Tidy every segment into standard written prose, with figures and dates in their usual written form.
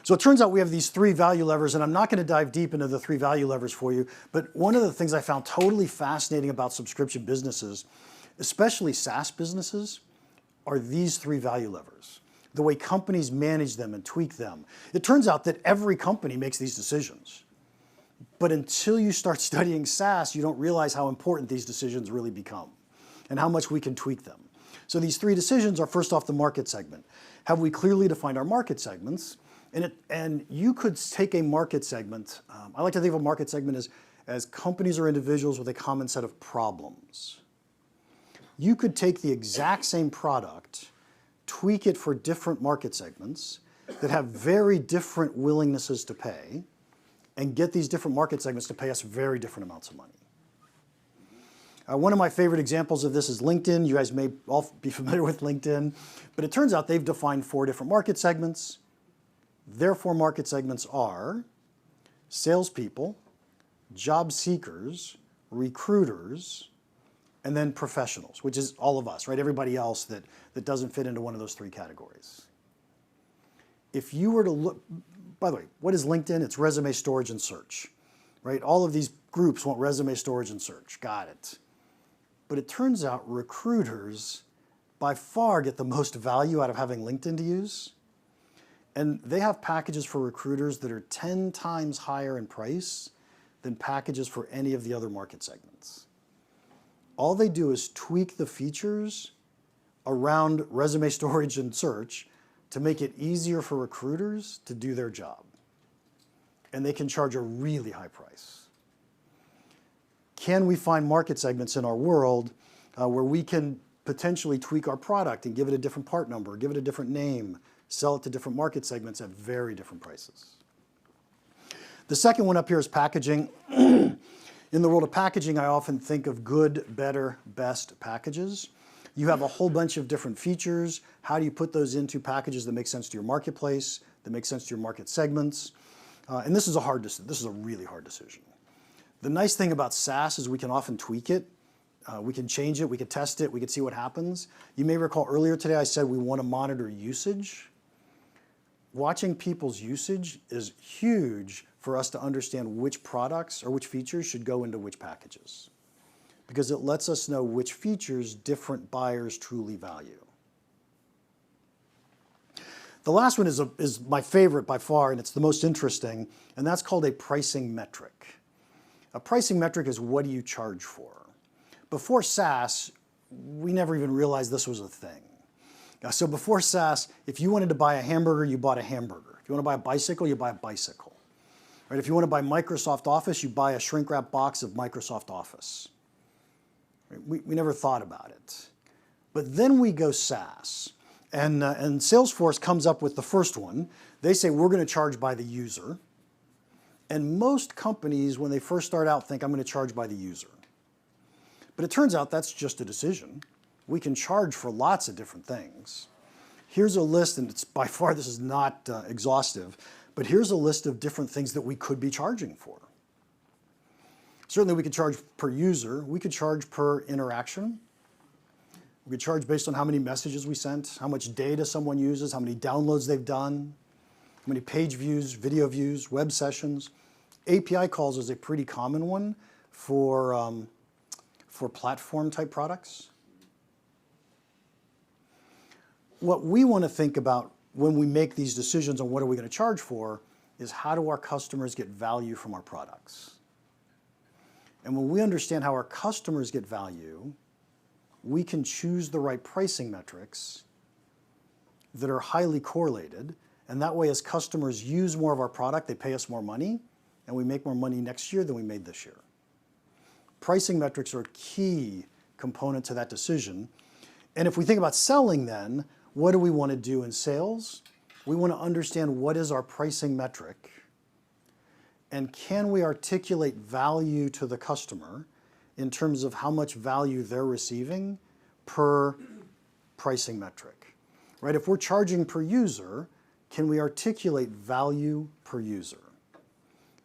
So it turns out we have these three value levers, and I'm not going to dive deep into the three value levers for you, but one of the things I found totally fascinating about subscription businesses, especially SaaS businesses, are these three value levers, the way companies manage them and tweak them. It turns out that every company makes these decisions. But until you start studying SaaS, you don't realize how important these decisions really become and how much we can tweak them. So these three decisions are, first off, the market segment. Have we clearly defined our market segments? And you could take a market segment. I like to think of a market segment as companies or individuals with a common set of problems. You could take the exact same product, tweak it for different market segments that have very different willingnesses to pay, and get these different market segments to pay us very different amounts of money. One of my favorite examples of this is LinkedIn. You guys may all be familiar with LinkedIn, but it turns out they've defined 4 different market segments. Their 4 market segments are salespeople, job seekers, recruiters, and then professionals, which is all of us, right? Everybody else that doesn't fit into one of those 3 categories. If you were to look, by the way, what is LinkedIn? It's resume storage and search, right? All of these groups want resume storage and search. Got it. But it turns out recruiters by far get the most value out of having LinkedIn to use. And they have packages for recruiters that are 10 times higher in price than packages for any of the other market segments. All they do is tweak the features around resume storage and search to make it easier for recruiters to do their job. And they can charge a really high price. Can we find market segments in our world where we can potentially tweak our product and give it a different part number, give it a different name, sell it to different market segments at very different prices? The second one up here is packaging. In the world of packaging, I often think of good, better, best packages. You have a whole bunch of different features. How do you put those into packages that make sense to your marketplace, that make sense to your market segments? And this is a really hard decision. The nice thing about SaaS is we can often tweak it. We can change it, we can test it, we can see what happens. You may recall earlier today I said we want to monitor usage. Watching people's usage is huge for us to understand which products or which features should go into which packages, because it lets us know which features different buyers truly value. The last one is my favorite by far, and it's the most interesting, and that's called a pricing metric. A pricing metric is, what do you charge for? Before SaaS, we never even realized this was a thing. So before SaaS, if you wanted to buy a hamburger, you bought a hamburger. If you want to buy a bicycle, you buy a bicycle. Right? If you want to buy Microsoft Office, you buy a shrink wrap box of Microsoft Office. Right? We never thought about it. But then we go SaaS. And Salesforce comes up with the first one. They say, we're going to charge by the user. And most companies, when they first start out, think, I'm going to charge by the user. But it turns out that's just a decision. We can charge for lots of different things. Here's a list, and it's by far, this is not exhaustive, but here's a list of different things that we could be charging for. Certainly we could charge per user. We could charge per interaction. We could charge based on how many messages we sent, how much data someone uses, how many downloads they've done, how many page views, video views, web sessions. API calls is a pretty common one for platform type products. What we want to think about when we make these decisions on what are we going to charge for is, how do our customers get value from our products? And when we understand how our customers get value, we can choose the right pricing metrics that are highly correlated. And that way, as customers use more of our product, they pay us more money, and we make more money next year than we made this year. Pricing metrics are a key component to that decision. And if we think about selling then, what do we want to do in sales? We want to understand, what is our pricing metric, and can we articulate value to the customer in terms of how much value they're receiving per pricing metric, right? If we're charging per user, can we articulate value per user?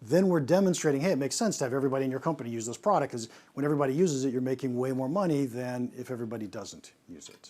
Then we're demonstrating, hey, it makes sense to have everybody in your company use this product, because when everybody uses it, you're making way more money than if everybody doesn't use it.